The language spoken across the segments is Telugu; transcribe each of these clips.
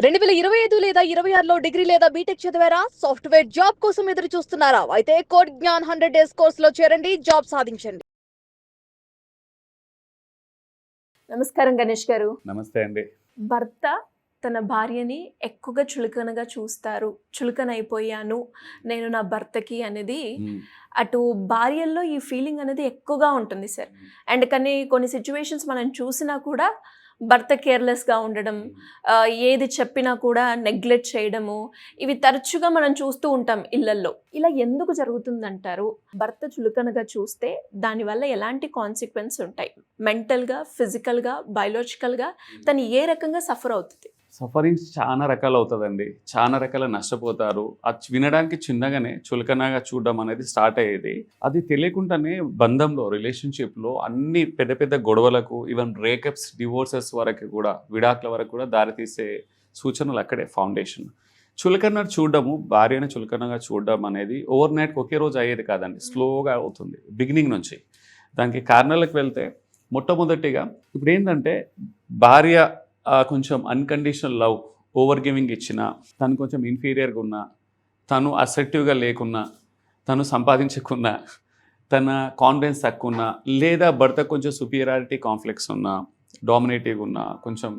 2025 లేదా 26లో డిగ్రీ లేదా బీటెక్ చదివారా? సాఫ్ట్‌వేర్ జాబ్ కోసం ఎదురు చూస్తున్నారా? అయితే కోడ్ జ్ఞాన్ 100 డేస్ కోర్సులో చేరండి, జాబ్ సాధించండి. నమస్కారం గణేష్ గారు. నమస్తే అండి. భర్త తన భార్యని ఎక్కువగా చులకనగా చూస్తారు. చులకనైపోయాను నేను నా భర్తకి అనేది అటు భార్యల్లో ఈ ఫీలింగ్ అనేది ఎక్కువగా ఉంటుంది సార్. అండ్ కానీ కొన్ని సిచ్యువేషన్స్ మనం చూసినా కూడా భర్త కేర్లెస్గా ఉండడం, ఏది చెప్పినా కూడా నెగ్లెక్ట్ చేయడము, ఇవి తరచుగా మనం చూస్తూ ఉంటాం ఇళ్లల్లో. ఇలా ఎందుకు జరుగుతుందంటారు? భర్త చులకనగా చూస్తే దానివల్ల ఎలాంటి కాన్సిక్వెన్స్ ఉంటాయి? మెంటల్గా, ఫిజికల్గా, బయాలజికల్గా తను ఏ రకంగా సఫర్ అవుతుంది? సఫరింగ్స్ చాలా రకాలు అవుతుందండి. చాలా రకాల నష్టపోతారు. అది వినడానికి చిన్నగానే చులకనగా చూడడం అనేది స్టార్ట్ అయ్యేది. అది తెలియకుండానే బంధంలో, రిలేషన్షిప్లో అన్ని పెద్ద పెద్ద గొడవలకు, ఈవెన్ బ్రేకప్స్, డివోర్సెస్ వరకు కూడా, విడాకుల వరకు కూడా దారితీసే సూచనలు అక్కడే ఫౌండేషన్. చులకన చూడడము, భార్యను చులకనగా చూడడం అనేది ఓవర్ నైట్కి ఒకే రోజు అయ్యేది కాదండి. స్లోగా అవుతుంది బిగినింగ్ నుంచి. దానికి కారణాలకు వెళ్తే మొట్టమొదటిగా ఇప్పుడు ఏంటంటే భార్య కొంచెం అన్కండిషనల్ లవ్, ఓవర్ గివింగ్ ఇచ్చినా, తను కొంచెం ఇన్ఫీరియర్గా ఉన్నా, తను అసెప్టివ్గా లేకున్నా, తను సంపాదించకున్నా, తన కాన్ఫిడెన్స్ తక్కువ ఉన్నా, లేదా భర్త కొంచెం సుపీరియారిటీ కాన్ఫ్లిక్ట్స్ ఉన్నా, డామినేటివ్గా ఉన్నా, కొంచెం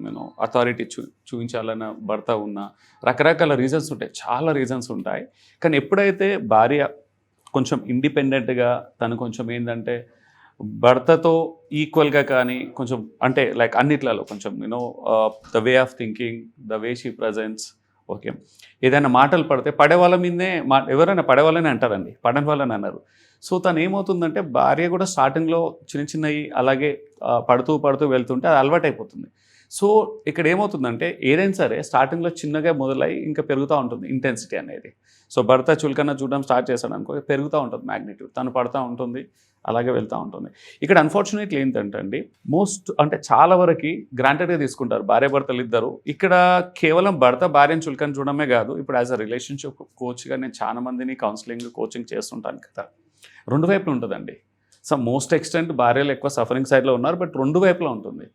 అథారిటీ చూపించాలన్న భర్త ఉన్నా, రకరకాల రీజన్స్ ఉంటాయి, చాలా రీజన్స్ ఉంటాయి. కానీ ఎప్పుడైతే భార్య కొంచెం ఇండిపెండెంట్గా, తను కొంచెం ఏంటంటే భర్తతో ఈక్వల్గా కానీ కొంచెం అంటే లైక్ అన్నిట్లలో కొంచెం the way of thinking, the way she presents, okay, ఏదైనా మాటలు పడితే పడే వాళ్ళ మీదనే ఎవరైనా పడే వాళ్ళని అంటారండి, పడని వాళ్ళని అన్నారు. సో తను ఏమవుతుందంటే భార్య కూడా స్టార్టింగ్లో చిన్న చిన్నవి అలాగే పడుతూ పడుతూ వెళ్తుంటే అది అలవాటు అయిపోతుంది. సో ఇక్కడ ఏమవుతుందంటే ఏదైనా సరే స్టార్టింగ్లో చిన్నగా మొదలై ఇంకా పెరుగుతూ ఉంటుంది ఇంటెన్సిటీ అనేది. సో భర్త చులకన చూడడం స్టార్ట్ చేశాడు అనుకో, పెరుగుతూ ఉంటుంది మ్యాగ్నిట్యూడ్, తను పడుతూ ఉంటుంది, అలాగే వెళ్తూ ఉంటుంది. ఇక్కడ అన్ఫార్చునేట్లీ ఏంటంటే అండి, అంటే చాలా వరకు గ్రాంటెడ్గా తీసుకుంటారు భార్య భర్తలు ఇద్దరు. ఇక్కడ కేవలం భర్త భార్యను చులకన చూడడమే కాదు, ఇప్పుడు యాజ్ అ రిలేషన్షిప్ కోచ్గా నేను చాలా మందిని కౌన్సిలింగ్, కోచింగ్ చేస్తుంటాను కదా, రెండు వైపులు ఉంటుందండి. సో మోస్ట్ ఎక్స్టెంట్ భార్యలు ఎక్కువ సఫరింగ్ సైడ్లో ఉన్నారు, బట్ రెండు వైపులా ఉంటుంది.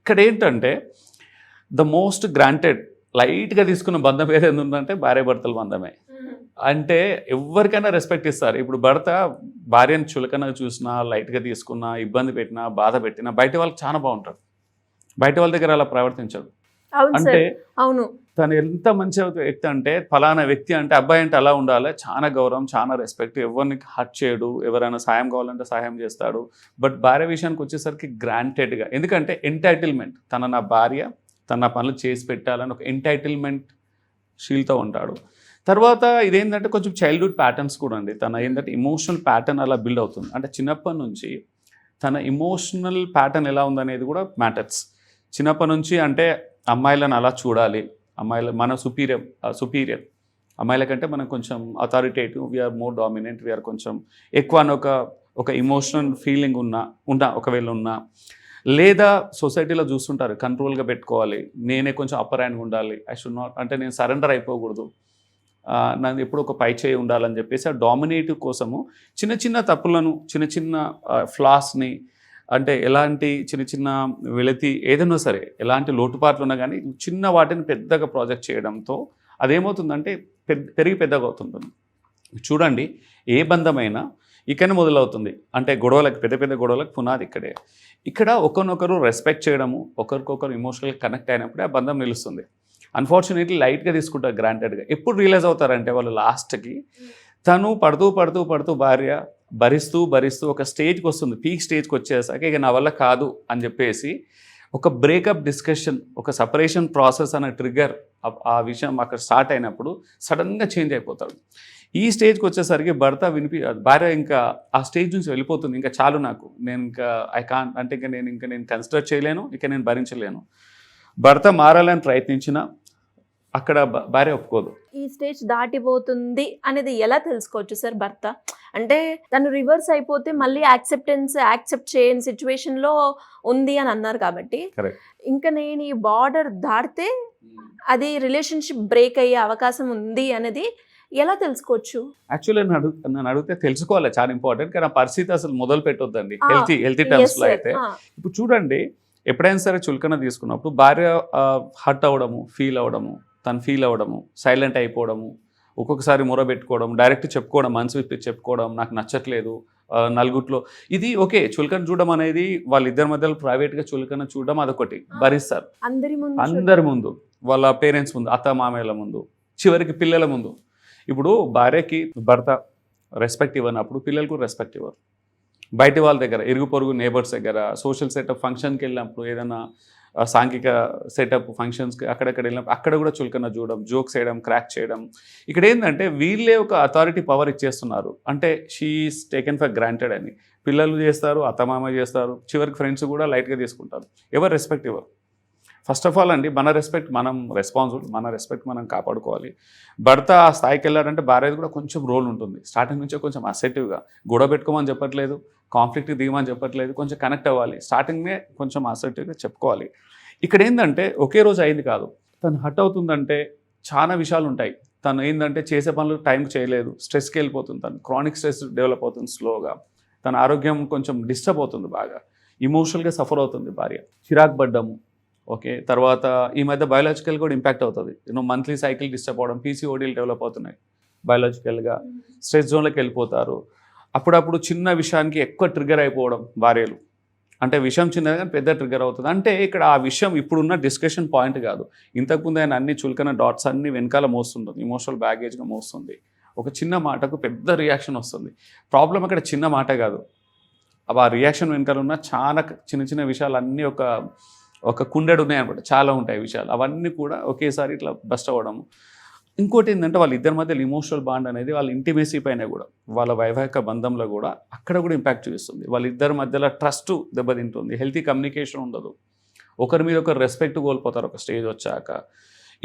ఇక్కడ ఏంటంటే ద మోస్ట్ గ్రాంటెడ్ లైట్గా తీసుకున్న బంధం ఏదైనా ఉందంటే భార్య భర్తల బంధమే. అంటే ఎవరికైనా రెస్పెక్ట్ ఇస్తారు. ఇప్పుడు భర్త భార్యను చులకనగా చూసినా, లైట్గా తీసుకున్నా, ఇబ్బంది పెట్టినా, బాధ పెట్టినా బయట వాళ్ళకి చాలా బాగుంటాడు, బయట వాళ్ళ దగ్గర అలా ప్రవర్తించాడు. అంటే అవును, తను ఎంత మంచి వ్యక్తి అంటే, ఫలానా వ్యక్తి అంటే అబ్బాయి అంటే అలా ఉండాలి, చాలా గౌరవం, చాలా రెస్పెక్ట్, ఎవరిని హర్ట్ చేయడు, ఎవరైనా సాయం కావాలంటే సహాయం చేస్తాడు. బట్ భార్య విషయానికి వచ్చేసరికి గ్రాంటెడ్గా, ఎందుకంటే ఎంటైటిల్మెంట్, తన నా భార్య తన పనులు చేసి పెట్టాలని ఒక ఎంటైటిల్మెంట్ షీల్తో ఉంటాడు. తర్వాత ఇదేంటంటే కొంచెం చైల్డ్హుడ్ ప్యాటర్న్స్ కూడా అండి. తన ఏంటంటే ఇమోషనల్ ప్యాటర్న్ అలా బిల్డ్ అవుతుంది. అంటే చిన్నప్పటి నుంచి తన ఇమోషనల్ ప్యాటర్న్ ఎలా ఉందనేది కూడా మ్యాటర్స్. చిన్నప్పటి నుంచి అంటే అమ్మాయిలను అలా చూడాలి, అమ్మాయిలు మన సుపీరియర్, అమ్మాయిల కంటే మనం కొంచెం authoritative, we're more dominant, we're కొంచెం ఎక్కువ అని ఒక ఇమోషనల్ ఫీలింగ్ ఉన్నా ఒకవేళ ఉన్నా, లేదా సొసైటీలో చూస్తుంటారు కంట్రోల్గా పెట్టుకోవాలి, నేనే కొంచెం అప్పర్ హ్యాండ్గా ఉండాలి, ఐ షుడ్ నాట్, అంటే నేను సరెండర్ అయిపోకూడదు, నన్ను ఎప్పుడు ఒక పై చేయి ఉండాలని చెప్పేసి ఆ డామినేటివ్ కోసము చిన్న చిన్న తప్పులను, చిన్న చిన్న ఫ్లాస్ని, అంటే ఎలాంటి చిన్న చిన్న వెళతి ఏదైనా సరే, ఎలాంటి లోటుపాట్లు ఉన్నా కానీ చిన్న వాటిని పెద్దగా ప్రాజెక్ట్ చేయడంతో అదేమవుతుందంటే పెరిగి పెద్దగా అవుతుంది. చూడండి, ఏ బంధమైనా ఇక్కడనే మొదలవుతుంది. అంటే గొడవలకు, పెద్ద పెద్ద గొడవలకు పునాది ఇక్కడే. ఇక్కడ ఒకరినొకరు రెస్పెక్ట్ చేయడము, ఒకరికొకరు ఇమోషనల్గా కనెక్ట్ అయినప్పుడే ఆ బంధం నిలుస్తుంది. అన్ఫార్చునేట్లీ లైట్గా తీసుకుంటారు, గ్రాంటెడ్గా. ఎప్పుడు రియలైజ్ అవుతారంటే వాళ్ళు లాస్ట్కి తను పడుతూ పడుతూ పడుతూ భార్య భరిస్తూ ఒక స్టేజ్కి వస్తుంది, పీక్ స్టేజ్కి వచ్చేసాక ఇక నా వల్ల కాదు అని చెప్పేసి ఒక బ్రేకప్ డిస్కషన్, ఒక సపరేషన్ ప్రాసెస్ అనే ట్రిగ్గర్ ఆ విషయం అక్కడ స్టార్ట్ అయినప్పుడు సడన్గా చేంజ్ అయిపోతాడు. ఈ స్టేజ్కి వచ్చేసరికి భార్య ఇంకా ఆ స్టేజ్ నుంచి వెళ్ళిపోతుంది. ఇంకా చాలు, నేను ఇంకా అంటే నేను కన్సిడర్ చేయలేను, ఇక నేను భరించలేను. భర్త మారాలని ప్రయత్నించినా అక్కడ భార్య ఒప్పుకోదు. ఈ స్టేజ్ దాటిపోతుంది అనేది ఎలా తెలుసుకోవచ్చు సార్ భర్త? అంటే తను రివర్స్ అయిపోతే మళ్ళీ యాక్సెప్ట్ చేయని సిచ్యువేషన్లో ఉంది అని అన్నారు కాబట్టి, ఇంకా నేను ఈ బార్డర్ దాటితే అది రిలేషన్షిప్ బ్రేక్ అయ్యే అవకాశం ఉంది అనేది ఎలా తెలుసుకోవచ్చు? యాక్చువల్లీ నన్ను అడిగితే తెలుసుకోవాలి, చాలా ఇంపార్టెంట్. కానీ ఆ పరిస్థితి అసలు మొదలు పెట్టొద్దండి హెల్తీ టర్మ్స్లో అయితే. ఇప్పుడు చూడండి, ఎప్పుడైనా సరే చులకన తీసుకున్నప్పుడు భార్య హర్ట్ అవ్వడము, తను ఫీల్ అవ్వడము, సైలెంట్ అయిపోవడము, ఒక్కొక్కసారి మొరబెట్టుకోవడం, డైరెక్ట్ చెప్పుకోవడం, మనసు విప్పి చెప్పుకోవడం, నాకు నచ్చట్లేదు నలుగుట్లో. ఇది ఓకే, చులకన చూడడం అనేది వాళ్ళిద్దరి మధ్యలో ప్రైవేట్గా చులకన చూడడం అదొకటి భరిస్తారు. అందరి ముందు, వాళ్ళ పేరెంట్స్ ముందు, అత్త మామయ్యల ముందు, చివరికి పిల్లల ముందు. ఇప్పుడు భార్యకి భర్త రెస్పెక్ట్ ఇవ్వనప్పుడు పిల్లలకు రెస్పెక్ట్ ఇవ్వరు. బయట వాళ్ళ దగ్గర, ఇరుగు పొరుగు నేబర్స్ దగ్గర, సోషల్ సెటప్ ఫంక్షన్కి వెళ్ళినప్పుడు, ఏదైనా సాంఘిక సెటప్ ఫంక్షన్స్కి అక్కడెక్కడ వెళ్ళినప్పుడు అక్కడ కూడా చులకన చూడడం, జోక్స్ వేయడం, క్రాక్ చేయడం. ఇక్కడ ఏంటంటే వీళ్ళే ఒక అథారిటీ పవర్ ఇచ్చేస్తున్నారు. అంటే షీఈస్ టేకెన్ ఫర్ గ్రాంటెడ్ అని పిల్లలు చేస్తారు, అత్తమామ చేస్తారు, చివరికి ఫ్రెండ్స్ కూడా లైట్గా తీసుకుంటారు. ఎవరు రెస్పెక్ట్ ఇవ్వరు. ఫస్ట్ ఆఫ్ ఆల్ అండి, మన రెస్పెక్ట్ మనం రెస్పాన్సిబుల్, మన రెస్పెక్ట్ మనం కాపాడుకోవాలి. భర్త ఆ స్థాయికి వెళ్ళారంటే భార్యది కూడా కొంచెం రోల్ ఉంటుంది. స్టార్టింగ్ నుంచే కొంచెం అసెర్టివ్గా, గొడవ పెట్టుకోమని చెప్పట్లేదు, కాన్ఫ్లిక్ట్ దిగమని చెప్పట్లేదు, కొంచెం కనెక్ట్ అవ్వాలి. స్టార్టింగ్నే కొంచెం అసెర్టివ్గా చెప్పుకోవాలి. ఇక్కడ ఏంటంటే ఒకే రోజు అయింది కాదు, తను హర్ట్ అవుతుందంటే చాలా విషయాలు ఉంటాయి. తను ఏంటంటే చేసే పనులు టైంకి చేయలేదు, స్ట్రెస్కి వెళ్ళిపోతుంది, తను క్రానిక్ స్ట్రెస్ డెవలప్ అవుతుంది స్లోగా, తన ఆరోగ్యం కొంచెం డిస్టర్బ్ అవుతుంది, బాగా ఇమోషనల్గా సఫర్ అవుతుంది భార్య, చిరాకు పడ్డము. ఓకే, తర్వాత ఈ మధ్య బయాలజికల్ కూడా ఇంపాక్ట్ అవుతుంది. మంత్లీ సైకిల్ డిస్టర్బ్ అవ్వడం, పీసీఓడీలు డెవలప్ అవుతున్నాయి, బయాలజికల్గా స్ట్రెస్ జోన్లోకి వెళ్ళిపోతారు. అప్పుడప్పుడు చిన్న విషయానికి ఎక్కువ ట్రిగ్గర్ అయిపోవడం భార్యలు. అంటే విషయం చిన్నది కానీ పెద్ద ట్రిగ్గర్ అవుతుంది. అంటే ఇక్కడ ఆ విషయం ఇప్పుడున్న డిస్కషన్ పాయింట్ కాదు. ఇంతకుముందు ఆయన అన్ని చులకన డాట్స్ అన్ని వెనకాల మోస్తుంటుంది, ఇమోషనల్ బ్యాగేజ్గా మోస్తుంది. ఒక చిన్న మాటకు పెద్ద రియాక్షన్ వస్తుంది. ప్రాబ్లం అక్కడ చిన్న మాట కాదు, ఆ రియాక్షన్ వెనకాల ఉన్న చాలా చిన్న చిన్న విషయాలు అన్నీ ఒక కుండెడు ఉన్నాయన్నమాట, చాలా ఉంటాయి విషయాలు. అవన్నీ కూడా ఒకేసారి ఇట్లా బస్ట్ అవ్వడము. ఇంకోటి ఏంటంటే వాళ్ళ ఇద్దరి మధ్యలో ఇమోషనల్ బాండ్ అనేది వాళ్ళ ఇంటిమేసీ పైన కూడా, వాళ్ళ వైవాహిక బంధంలో కూడా అక్కడ కూడా ఇంపాక్ట్ చూపిస్తుంది. వాళ్ళిద్దరి మధ్యలో ట్రస్ట్ దెబ్బతింటుంది, హెల్తీ కమ్యూనికేషన్ ఉండదు, ఒకరి మీద ఒకరు రెస్పెక్ట్ కోల్పోతారు ఒక స్టేజ్ వచ్చాక.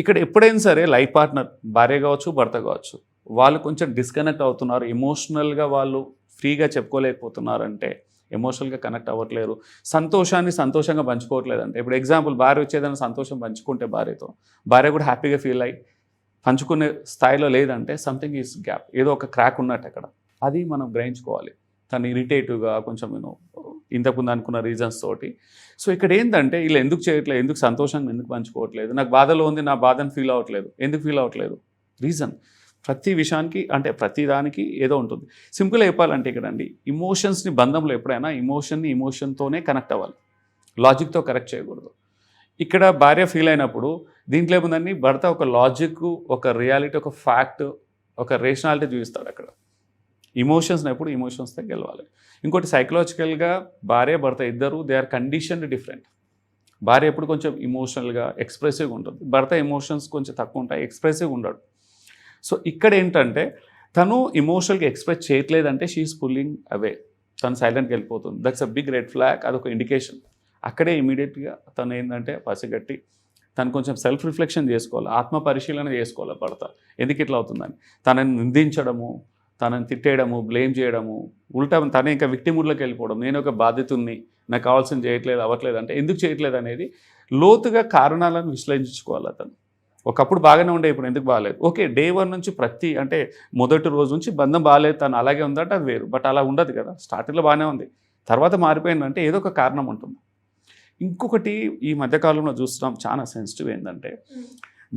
ఇక్కడ ఎప్పుడైనా సరే లైఫ్ పార్ట్నర్, భార్య కావచ్చు, భర్త కావచ్చు, వాళ్ళు కొంచెం డిస్కనెక్ట్ అవుతున్నారు, ఎమోషనల్గా వాళ్ళు ఫ్రీగా చెప్పుకోలేకపోతున్నారంటే, ఎమోషనల్గా కనెక్ట్ అవ్వట్లేరు, సంతోషాన్ని సంతోషంగా పంచుకోవట్లేదంటే. ఇప్పుడు ఎగ్జాంపుల్, భార్య వచ్చేదైనా సంతోషం పంచుకుంటే భార్యతో, భార్య కూడా హ్యాపీగా ఫీల్ అయ్యి పంచుకునే స్థాయిలో లేదంటే సంథింగ్ ఈజ్ గ్యాప్, ఏదో ఒక క్రాక్ ఉన్నట్టు అక్కడ. అది మనం గ్రహించుకోవాలి. తను ఇరిటేటివ్గా కొంచెం ఇంతకుముందు అనుకున్న రీజన్స్ తోటి. సో ఇక్కడ ఏంటంటే వీళ్ళు ఎందుకు చేయట్లేదు, ఎందుకు సంతోషంగా ఎందుకు పంచుకోవట్లేదు, నాకు బాధలో ఉంది, నా బాధను ఫీల్ అవ్వట్లేదు, ఎందుకు ఫీల్ అవ్వట్లేదు, రీజన్ ప్రతి విషయానికి, అంటే ప్రతి దానికి ఏదో ఉంటుంది. సింపుల్గా చెప్పాలంటే ఇక్కడ అండి, ఇమోషన్స్ని బంధంలో ఎప్పుడైనా ఇమోషన్తోనే కనెక్ట్ అవ్వాలి, లాజిక్తో కరెక్ట్ చేయకూడదు. ఇక్కడ భార్య ఫీల్ అయినప్పుడు దీంట్లో ఏముందండి, భర్త ఒక లాజిక్, ఒక రియాలిటీ, ఒక ఫ్యాక్ట్, ఒక రేషనాలిటీ చూపిస్తాడు అక్కడ. ఇమోషన్స్ని ఎప్పుడు ఇమోషన్స్తో గెలవాలి. ఇంకోటి సైకలాజికల్గా భార్య భర్త ఇద్దరు దే ఆర్ కండిషన్డ్ డిఫరెంట్. భార్య ఎప్పుడు కొంచెం ఇమోషనల్గా ఎక్స్ప్రెసివ్గా ఉంటుంది, భర్త ఎమోషన్స్ కొంచెం తక్కువ ఉంటాయి, ఎక్స్ప్రెసివ్గా ఉండడు. సో ఇక్కడ ఏంటంటే తను ఇమోషనల్గా ఎక్స్ప్రెస్ చేయట్లేదంటే షీఈస్ పుల్లింగ్ అవే, తను సైలెంట్గా వెళ్ళిపోతుంది. That's a big red flag, అదొక ఇండికేషన్. అక్కడే ఇమీడియట్గా తను ఏంటంటే పసిగట్టి తను కొంచెం సెల్ఫ్ రిఫ్లెక్షన్ చేసుకోవాలి, ఆత్మ పరిశీలన చేసుకోవాలి భర్త, ఎందుకు ఇట్లా అవుతుందని. తనని నిందించడము, తనని తిట్టేయడము, బ్లేమ్ చేయడము, ఉల్టా తనే ఇంకా విక్టిముడ్లోకి వెళ్ళిపోవడం, నేను ఒక బాధ్యతని, నాకు కావాల్సింది చేయట్లేదు, అవ్వట్లేదు అంటే ఎందుకు చేయట్లేదు అనేది లోతుగా కారణాలను విశ్లేషించుకోవాలి అతను. ఒకప్పుడు బాగానే ఉండే, ఇప్పుడు ఎందుకు బాగాలేదు. ఓకే, డే 1 నుంచి అంటే మొదటి రోజు నుంచి బంధం బాగాలేదు, తను అలాగే ఉందంటే అది వేరు. బట్ అలా ఉండదు కదా, స్టార్టింగ్లో బాగానే ఉంది, తర్వాత మారిపోయిందంటే ఏదో ఒక కారణం ఉంటుంది. ఇంకొకటి ఈ మధ్యకాలంలో చూస్తున్నాం చాలా సెన్సిటివ్ ఏంటంటే,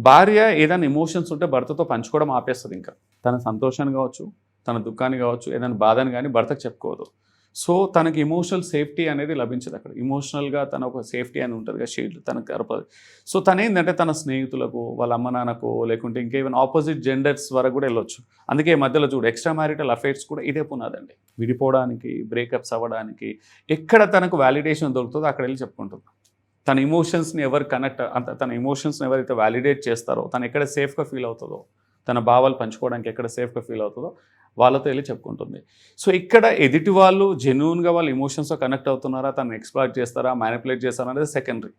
భార్య ఏదైనా ఎమోషన్స్ ఉంటే భర్తతో పంచుకోవడం ఆపేస్తుంది. ఇంకా తన సంతోషాన్ని కావచ్చు, తన దుఃఖాన్ని కావచ్చు, ఏదైనా బాధని కానీ భర్తకు చెప్పుకోదు. సో తనకి ఎమోషనల్ సేఫ్టీ అనేది లభించదు అక్కడ. ఎమోషనల్గా తన ఒక సేఫ్టీ అని ఉంటుంది కదా, షీల్డ్ తనకు గడపదు. సో తను ఏంటంటే తన స్నేహితులకు, వాళ్ళ అమ్మ నాన్నకు, లేకుంటే ఇంకేమైనా ఆపోజిట్ జెండర్స్ వరకు కూడా వెళ్ళొచ్చు. అందుకే మధ్యలో చూడు ఎక్స్ట్రా మ్యారిటల్ అఫైర్స్ కూడా ఇదే పునాదండి. విడిపోవడానికి, బ్రేకప్స్ అవ్వడానికి ఎక్కడ తనకు వ్యాలిడేషన్ దొరుకుతుందో అక్కడ వెళ్ళి చెప్పుకుంటుంది. తన ఎమోషన్స్ని తన ఎమోషన్స్ని ఎవరైతే వ్యాలిడేట్ చేస్తారో, తను ఎక్కడ సేఫ్గా ఫీల్ అవుతుందో, తన భావాలు పంచుకోవడానికి ఎక్కడ సేఫ్గా ఫీల్ అవుతుందో వాళ్ళతో వెళ్ళి చెప్పుకుంటుంది. సో ఇక్కడ ఎదుటి వాళ్ళు జెన్యూన్గా వాళ్ళ ఎమోషన్స్తో కనెక్ట్ అవుతున్నారా, తను ఎక్స్ప్లాయిట్ చేస్తారా, మ్యానిపులేట్ చేస్తారా అనేది సెకండరీ.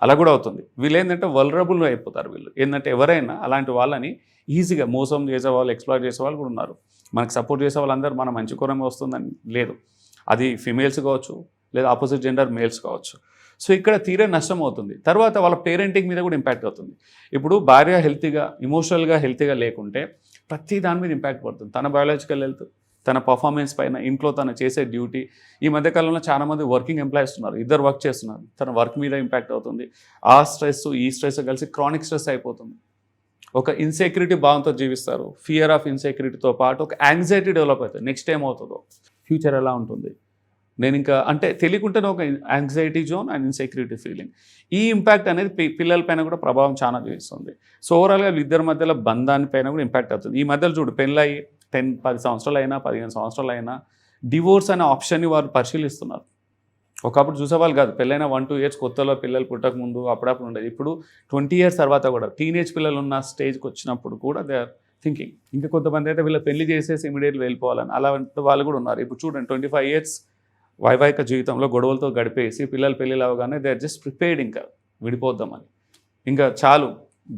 అలా కూడా అవుతుంది. వీళ్ళు ఏంటంటే వల్నరబుల్ అయిపోతారు. వీళ్ళు ఏంటంటే ఎవరైనా అలాంటి వాళ్ళని ఈజీగా మోసం చేసే వాళ్ళు, ఎక్స్ప్లాయిట్ చేసే వాళ్ళు కూడా ఉన్నారు. మనకు సపోర్ట్ చేసే వాళ్ళందరూ మన మంచి కోరమే వస్తుందని లేదు. అది ఫీమేల్స్ కావచ్చు, లేదా ఆపోజిట్ జెండర్ మేల్స్ కావచ్చు. సో ఇక్కడ తీరే నష్టం అవుతుంది. తర్వాత వాళ్ళ పేరెంటింగ్ మీద కూడా ఇంపాక్ట్ అవుతుంది. ఇప్పుడు భార్య హెల్తీగా, ఇమోషనల్గా హెల్తీగా లేకుంటే ప్రతి దాని మీద ఇంపాక్ట్ పడుతుంది. తన బయాలజికల్ హెల్త్, తన పర్ఫార్మెన్స్ పైన, ఇంట్లో తను చేసే డ్యూటీ. ఈ మధ్యకాలంలో చాలామంది వర్కింగ్ ఎంప్లాయీస్ ఉన్నారు, ఇద్దరు వర్క్ చేస్తున్నారు, తన వర్క్ మీద ఇంపాక్ట్ అవుతుంది. ఆ స్ట్రెస్ ఈ స్ట్రెస్ కలిసి క్రానిక్ స్ట్రెస్ అయిపోతుంది. ఒక ఇన్సెక్యూరిటీ భావంతో జీవిస్తారు. ఫియర్ ఆఫ్ ఇన్సెక్యూరిటీతో పాటు ఒక యాంగ్జైటీ డెవలప్ అవుతుంది. నెక్స్ట్ ఏమవుతుందో, ఫ్యూచర్ ఎలా ఉంటుంది, నేను ఇంకా అంటే తెలియకుండానే ఒక anxiety zone and insecurity feeling. ఈ ఇంపాక్ట్ అనేది పిల్లల పైన కూడా ప్రభావం చాలా చూపిస్తుంది. సో ఓవరాల్గా ఇద్దరి మధ్యలో బంధాన్ని పైన కూడా ఇంపాక్ట్ అవుతుంది. ఈ మధ్యలో చూడు, పెళ్ళయి 10 సంవత్సరాలు అయినా 15 సంవత్సరాలు అయినా డివోర్స్ అనే ఆప్షన్ని వారు పరిశీలిస్తున్నారు. ఒకప్పుడు చూసేవాళ్ళు కాదు, పెళ్ళైన 1-2 ఇయర్స్ కొత్తలో పిల్లలు పుట్టక ముందు అప్పుడప్పుడు ఉండేది. ఇప్పుడు 20 ఇయర్స్ తర్వాత కూడా టీనేజ్ పిల్లలు ఉన్న స్టేజ్కి వచ్చినప్పుడు కూడా దే ఆర్ థింకింగ్. ఇంకా కొంతమంది అయితే వీళ్ళ పెళ్లి చేసేసి ఇమీడియట్లీ వెళ్ళిపోవాలని అలాంటి వాళ్ళు కూడా ఉన్నారు. ఇప్పుడు చూడండి, 25 ఇయర్స్ వైవాహిక జీవితంలో గొడవలతో గడిపేసి పిల్లలు పెళ్ళిళ్ళు అవగానే దే ఆర్ జస్ట్ ప్రిపేర్డ్, ఇంకా విడిపోద్దామని, ఇంకా చాలు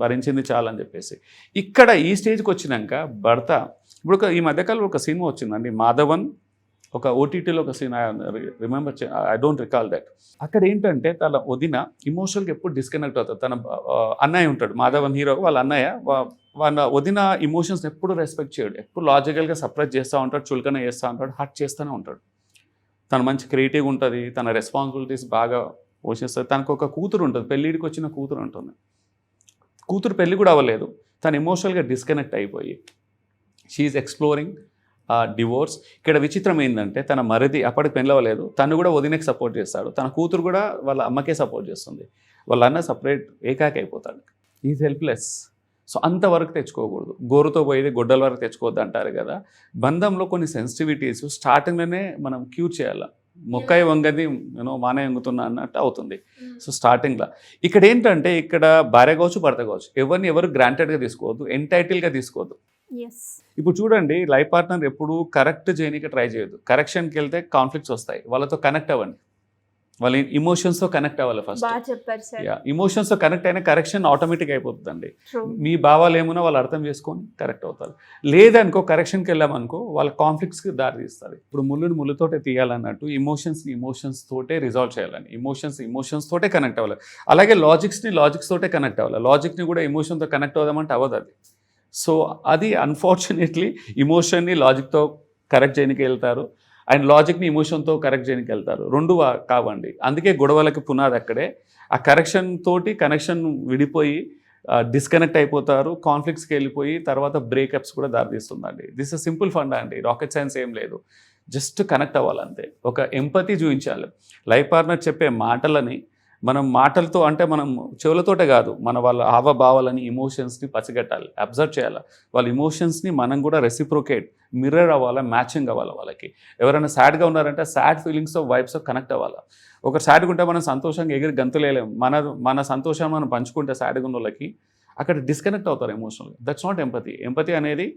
భరించింది చాలు అని చెప్పేసి. ఇక్కడ ఈ స్టేజ్కి వచ్చినాక భర్త ఇప్పుడు ఈ మధ్యకాలంలో ఒక సినిమా వచ్చిందండి, మాధవన్, ఒక ఓటీటీలో ఒక scene, remember, I don't recall that. అక్కడ ఏంటంటే తన వదిన ఇమోషనల్గా ఎప్పుడు డిస్కనెక్ట్ అవుతుంది. తన అన్నయ్య ఉంటాడు, మాధవన్ హీరో, వాళ్ళ అన్నయ్య, వాళ్ళ వదిన ఇమోషన్స్ ఎప్పుడు రెస్పెక్ట్ చేయడు, ఎప్పుడు లాజికల్గా సప్రెస్ చేస్తూ ఉంటాడు, చులకన చేస్తూ ఉంటాడు, హర్ట్ చేస్తూనే ఉంటాడు. తను మంచి క్రియేటివ్గా ఉంటుంది, తన రెస్పాన్సిబిలిటీస్ బాగా పోషిస్తుంది. తనకు ఒక కూతురు ఉంటుంది, పెళ్ళిడికి వచ్చిన కూతురు ఉంటుంది. కూతురు పెళ్ళి కూడా అవ్వలేదు, తను ఎమోషనల్గా డిస్కనెక్ట్ అయిపోయి షీఈస్ ఎక్స్ప్లోరింగ్ డివోర్స్. ఇక్కడ విచిత్రం ఏంటంటే తన మరిది అప్పటికి పెళ్ళవలేదు, తను కూడా వదినకి సపోర్ట్ చేస్తాడు, తన కూతురు కూడా వాళ్ళ అమ్మకే సపోర్ట్ చేస్తుంది, వాళ్ళ అన్న సపరేట్ ఏకాకి అయిపోతాడు. Is helpless. సో అంతవరకు తెచ్చుకోకూడదు, గోరుతో పోయేది గొడ్డల వరకు తెచ్చుకోవద్దు అంటారు కదా. బంధంలో కొన్ని సెన్సిటివిటీస్ స్టార్టింగ్లోనే మనం క్యూర్ చేయాలి. మొక్కై వంగది మానే వంగుతున్నా అన్నట్టు అవుతుంది. సో స్టార్టింగ్లో ఇక్కడ ఏంటంటే, ఇక్కడ భార్య కావచ్చు భర్త కావచ్చు, ఎవరు గ్రాంటెడ్గా తీసుకోవద్దు, ఎంటైటిల్గా తీసుకోవద్దు. ఇప్పుడు చూడండి, లైఫ్ పార్ట్నర్ ఎప్పుడు కరెక్ట్ చేయడానికి ట్రై చేయొద్దు. కరెక్షన్కి వెళ్తే కాన్ఫ్లిక్ట్స్ వస్తాయి, వాళ్ళతో కనెక్ట్ అవ్వండి, వాళ్ళ ఇమోషన్స్తో కనెక్ట్ అవ్వాలి ఫస్ట్. ఇమోషన్స్తో కనెక్ట్ అయినా కరెక్షన్ ఆటోమేటిక్ అయిపోతుందండి. మీ భావాలు ఏమున్నా వాళ్ళు అర్థం చేసుకొని కరెక్ట్ అవుతారు. లేదనుకో, కరెక్షన్కి వెళ్ళామనుకో వాళ్ళ కాన్ఫ్లిక్ట్స్కి దారి తీస్తుంది. ఇప్పుడు ముళ్ళుని ముళ్ళుతోటే తీయాలన్నట్టు ఇమోషన్స్ తోటే రిజాల్వ్ చేయాలని, ఇమోషన్స్ తోటే కనెక్ట్ అవ్వాలి. అలాగే లాజిక్స్ తోటే కనెక్ట్ అవ్వాలి. లాజిక్ని కూడా ఎమోషన్తో కనెక్ట్ అవుదామంటే అవ్వదు అది. సో అది అన్ఫార్చునేట్లీ ఇమోషన్ని లాజిక్తో కరెక్ట్ చేయడానికి వెళ్తారు, అండ్ లాజిక్ని ఇమోషన్తో కరెక్ట్ చేయడానికి వెళ్తారు. రెండు కావండి. అందుకే గొడవలకి పునాది అక్కడే. ఆ కరెక్షన్ తోటి కనెక్షన్ విడిపోయి డిస్కనెక్ట్ అయిపోతారు, కాన్ఫ్లిక్ట్స్కి వెళ్ళిపోయి తర్వాత బ్రేకప్స్ కూడా దారితీస్తుందండి. దిస్ ఇస్ సింపుల్ ఫండా అండి, రాకెట్ సైన్స్ ఏం లేదు. జస్ట్ కనెక్ట్ అవ్వాలంతే, ఒక ఎంపతి చూపించాలి. లైఫ్ పార్ట్నర్ చెప్పే మాటలని మనం మాటలతో అంటే మనం చెవులతోటే కాదు, మన వాళ్ళ హావభావాలని ఇమోషన్స్ని పసిగట్టాలి, అబ్జర్వ్ చేయాలి. వాళ్ళ ఇమోషన్స్ని మనం కూడా రెసిప్రోకేట్, మిర్రర్ అవ్వాలి, మ్యాచింగ్ అవ్వాలి. వాళ్ళకి ఎవరైనా సాడ్గా ఉన్నారంటే సాడ్ ఫీలింగ్స్తో వైబ్స్తో కనెక్ట్ అవ్వాలి. ఒకరు సాడ్గా ఉంటే మనం సంతోషంగా ఎగిరి గంతులేలేము. మన సంతోషాన్ని మనం పంచుకుంటే సాడ్గా ఉన్న వాళ్ళకి అక్కడ డిస్కనెక్ట్ అవుతారు ఎమోషనల్గా. That's not empathy. ఎంపతి అనేది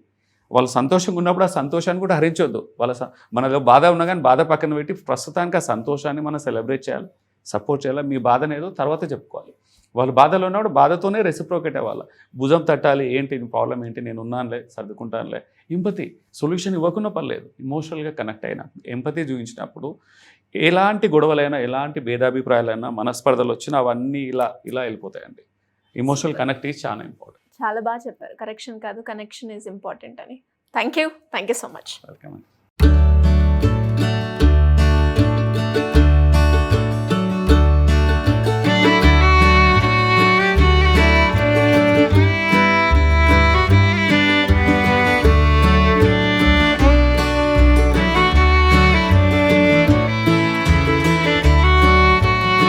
వాళ్ళు సంతోషంగా ఉన్నప్పుడు ఆ సంతోషాన్ని కూడా హరించొద్దు. మనలో బాధ ఉన్నా కానీ బాధ పక్కన పెట్టి ప్రస్తుతానికి ఆ సంతోషాన్ని మనం సెలబ్రేట్ చేయాలి, సపోర్ట్ చేయాలి. మీ బాధను ఏదో తర్వాత చెప్పుకోవాలి. వాళ్ళు బాధలో ఉన్నప్పుడు బాధతోనే రెసిప్రోకేట్ అవ్వాలి. భుజం తట్టాలి, ఏంటి ప్రాబ్లం ఏంటి, నేను ఉన్నానులే, సర్దుకుంటానులే. ఎంపతి సొల్యూషన్ ఇవ్వకుండా పర్లేదు, ఇమోషనల్గా కనెక్ట్ అయినా ఎంపతి చూపించినప్పుడు ఎలాంటి గొడవలైనా, ఎలాంటి భేదాభిప్రాయాలైనా, మనస్పర్ధలు వచ్చినా అవన్నీ ఇలా వెళ్ళిపోతాయండి. ఇమోషనల్ కనెక్ట్ ఈజ్ చాలా ఇంపార్టెంట్. చాలా బాగా చెప్పారు, కరెక్షన్ కాదు కనెక్షన్ ఈజ్ ఇంపార్టెంట్ అని. Thank you so much. Welcome.